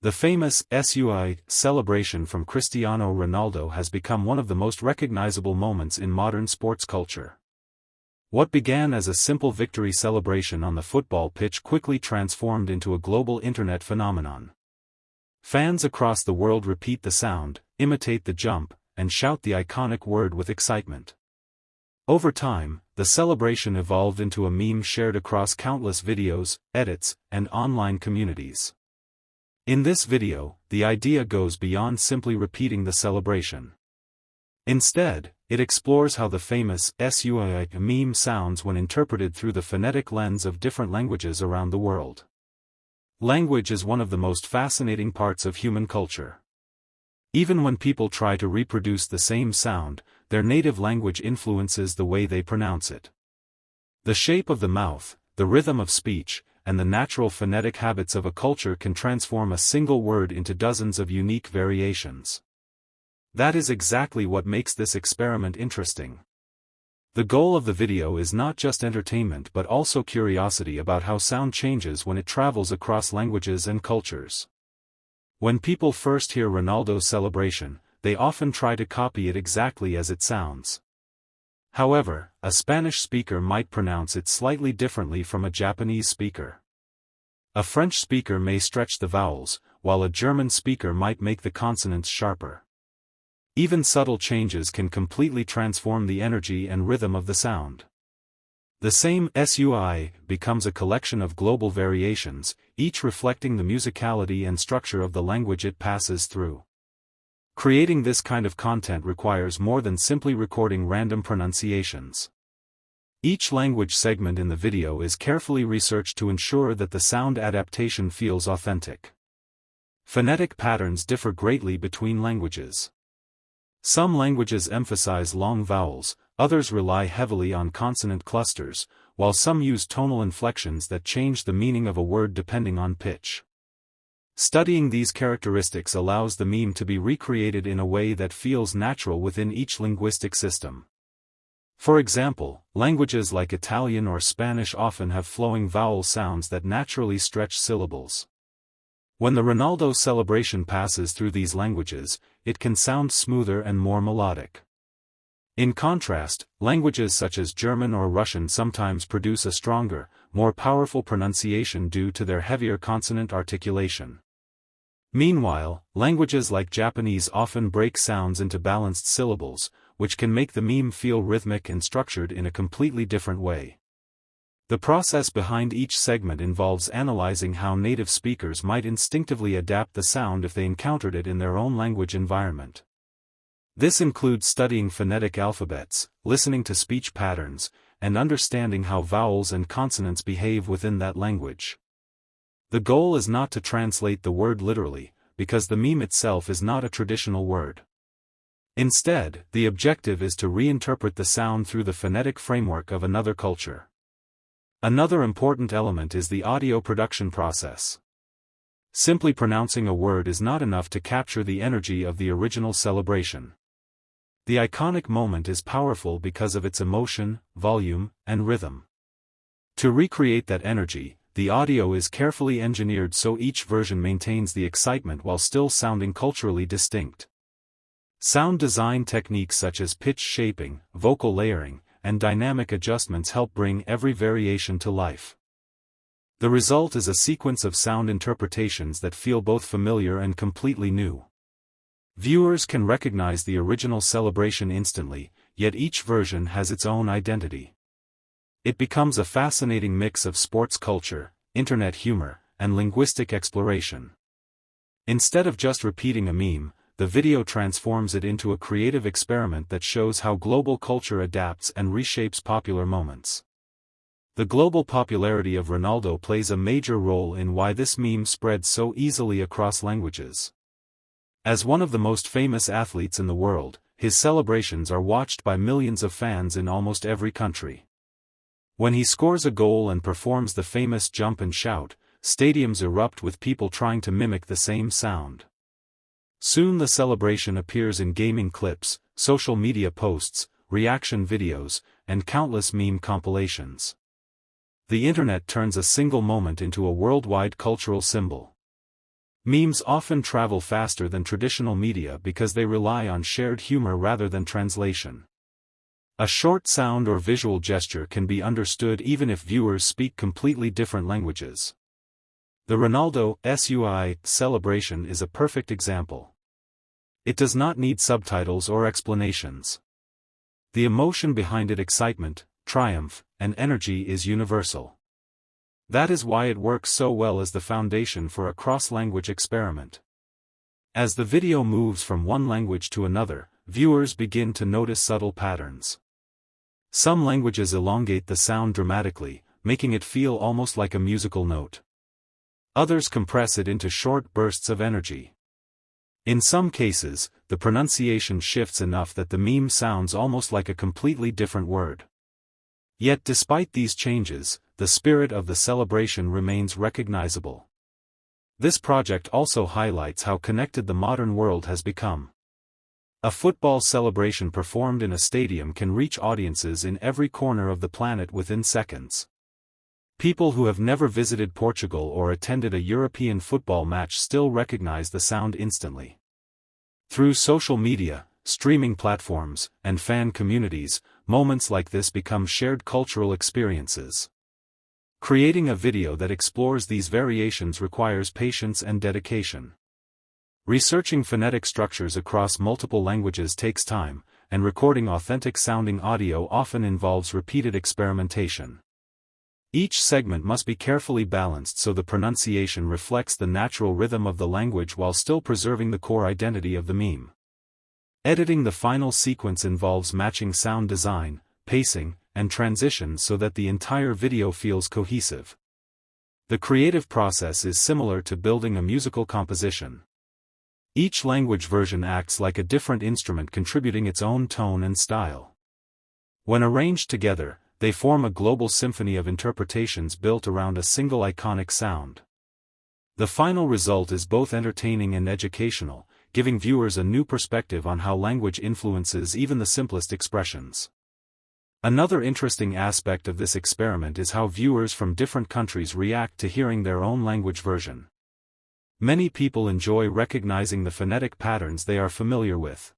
The famous SIUU celebration from Cristiano Ronaldo has become one of the most recognizable moments in modern sports culture. What began as a simple victory celebration on the football pitch quickly transformed into a global internet phenomenon. Fans across the world repeat the sound, imitate the jump, and shout the iconic word with excitement. Over time, the celebration evolved into a meme shared across countless videos, edits, and online communities. In this video, the idea goes beyond simply repeating the celebration. Instead, it explores how the famous SIUU meme sounds when interpreted through the phonetic lens of different languages around the world. Language is one of the most fascinating parts of human culture. Even when people try to reproduce the same sound, their native language influences the way they pronounce it. The shape of the mouth, the rhythm of speech, and the natural phonetic habits of a culture can transform a single word into dozens of unique variations. That is exactly what makes this experiment interesting. The goal of the video is not just entertainment but also curiosity about how sound changes when it travels across languages and cultures. When people first hear Ronaldo's celebration, they often try to copy it exactly as it sounds. However, a Spanish speaker might pronounce it slightly differently from a Japanese speaker. A French speaker may stretch the vowels, while a German speaker might make the consonants sharper. Even subtle changes can completely transform the energy and rhythm of the sound. The same SIUU becomes a collection of global variations, each reflecting the musicality and structure of the language it passes through. Creating this kind of content requires more than simply recording random pronunciations. Each language segment in the video is carefully researched to ensure that the sound adaptation feels authentic. Phonetic patterns differ greatly between languages. Some languages emphasize long vowels, others rely heavily on consonant clusters, while some use tonal inflections that change the meaning of a word depending on pitch. Studying these characteristics allows the meme to be recreated in a way that feels natural within each linguistic system. For example, languages like Italian or Spanish often have flowing vowel sounds that naturally stretch syllables. When the Ronaldo celebration passes through these languages, it can sound smoother and more melodic. In contrast, languages such as German or Russian sometimes produce a stronger, more powerful pronunciation due to their heavier consonant articulation. Meanwhile, languages like Japanese often break sounds into balanced syllables, which can make the meme feel rhythmic and structured in a completely different way. The process behind each segment involves analyzing how native speakers might instinctively adapt the sound if they encountered it in their own language environment. This includes studying phonetic alphabets, listening to speech patterns, and understanding how vowels and consonants behave within that language. The goal is not to translate the word literally, because the meme itself is not a traditional word. Instead, the objective is to reinterpret the sound through the phonetic framework of another culture. Another important element is the audio production process. Simply pronouncing a word is not enough to capture the energy of the original celebration. The iconic moment is powerful because of its emotion, volume, and rhythm. To recreate that energy, the audio is carefully engineered so each version maintains the excitement while still sounding culturally distinct. Sound design techniques such as pitch shaping, vocal layering, and dynamic adjustments help bring every variation to life. The result is a sequence of sound interpretations that feel both familiar and completely new. Viewers can recognize the original celebration instantly, yet each version has its own identity. It becomes a fascinating mix of sports culture, internet humor, and linguistic exploration. Instead of just repeating a meme, the video transforms it into a creative experiment that shows how global culture adapts and reshapes popular moments. The global popularity of Ronaldo plays a major role in why this meme spreads so easily across languages. As one of the most famous athletes in the world, his celebrations are watched by millions of fans in almost every country. When he scores a goal and performs the famous jump and shout, stadiums erupt with people trying to mimic the same sound. Soon the celebration appears in gaming clips, social media posts, reaction videos, and countless meme compilations. The internet turns a single moment into a worldwide cultural symbol. Memes often travel faster than traditional media because they rely on shared humor rather than translation. A short sound or visual gesture can be understood even if viewers speak completely different languages. The Ronaldo SIUU celebration is a perfect example. It does not need subtitles or explanations. The emotion behind it, excitement, triumph, and energy, is universal. That is why it works so well as the foundation for a cross-language experiment. As the video moves from one language to another, viewers begin to notice subtle patterns. Some languages elongate the sound dramatically, making it feel almost like a musical note. Others compress it into short bursts of energy. In some cases, the pronunciation shifts enough that the meme sounds almost like a completely different word. Yet despite these changes, the spirit of the celebration remains recognizable. This project also highlights how connected the modern world has become. A football celebration performed in a stadium can reach audiences in every corner of the planet within seconds. People who have never visited Portugal or attended a European football match still recognize the sound instantly. Through social media, streaming platforms, and fan communities, moments like this become shared cultural experiences. Creating a video that explores these variations requires patience and dedication. Researching phonetic structures across multiple languages takes time, and recording authentic-sounding audio often involves repeated experimentation. Each segment must be carefully balanced so the pronunciation reflects the natural rhythm of the language while still preserving the core identity of the meme. Editing the final sequence involves matching sound design, pacing, and transitions so that the entire video feels cohesive. The creative process is similar to building a musical composition. Each language version acts like a different instrument, contributing its own tone and style. When arranged together, they form a global symphony of interpretations built around a single iconic sound. The final result is both entertaining and educational, giving viewers a new perspective on how language influences even the simplest expressions. Another interesting aspect of this experiment is how viewers from different countries react to hearing their own language version. Many people enjoy recognizing the phonetic patterns they are familiar with.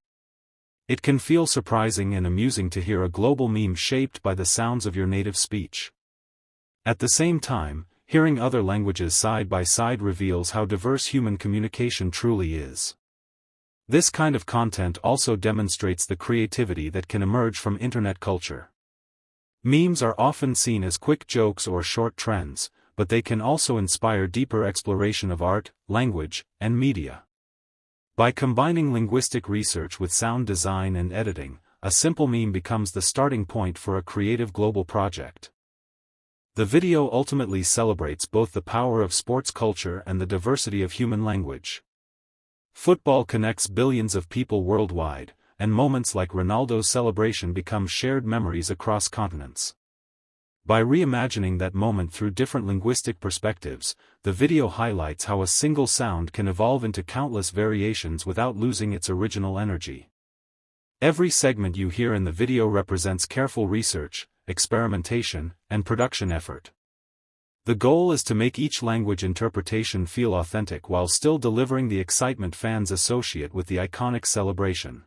It can feel surprising and amusing to hear a global meme shaped by the sounds of your native speech. At the same time, hearing other languages side by side reveals how diverse human communication truly is. This kind of content also demonstrates the creativity that can emerge from internet culture. Memes are often seen as quick jokes or short trends, but they can also inspire deeper exploration of art, language, and media. By combining linguistic research with sound design and editing, a simple meme becomes the starting point for a creative global project. The video ultimately celebrates both the power of sports culture and the diversity of human language. Football connects billions of people worldwide, and moments like Ronaldo's celebration become shared memories across continents. By reimagining that moment through different linguistic perspectives, the video highlights how a single sound can evolve into countless variations without losing its original energy. Every segment you hear in the video represents careful research, experimentation, and production effort. The goal is to make each language interpretation feel authentic while still delivering the excitement fans associate with the iconic celebration.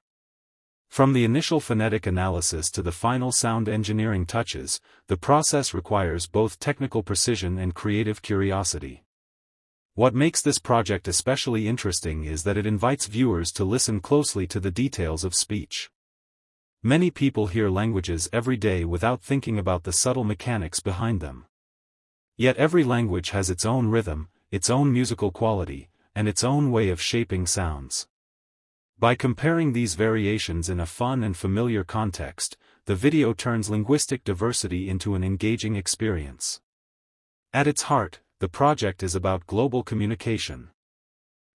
From the initial phonetic analysis to the final sound engineering touches, the process requires both technical precision and creative curiosity. What makes this project especially interesting is that it invites viewers to listen closely to the details of speech. Many people hear languages every day without thinking about the subtle mechanics behind them. Yet every language has its own rhythm, its own musical quality, and its own way of shaping sounds. By comparing these variations in a fun and familiar context, the video turns linguistic diversity into an engaging experience. At its heart, the project is about global communication.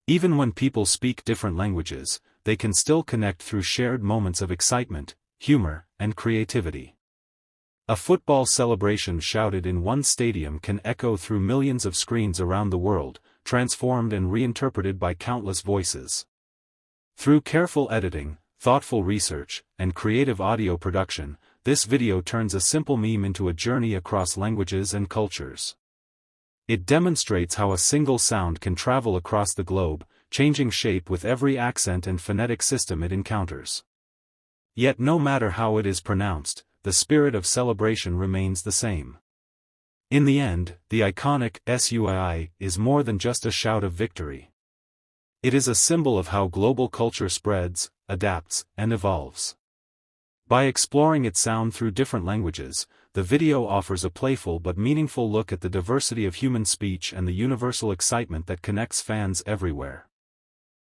Even when people speak different languages, they can still connect through shared moments of excitement, humor, and creativity. A football celebration shouted in one stadium can echo through millions of screens around the world, transformed and reinterpreted by countless voices. Through careful editing, thoughtful research, and creative audio production, this video turns a simple meme into a journey across languages and cultures. It demonstrates how a single sound can travel across the globe, changing shape with every accent and phonetic system it encounters. Yet no matter how it is pronounced, the spirit of celebration remains the same. In the end, the iconic SIUU is more than just a shout of victory. It is a symbol of how global culture spreads, adapts, and evolves. By exploring its sound through different languages, the video offers a playful but meaningful look at the diversity of human speech and the universal excitement that connects fans everywhere.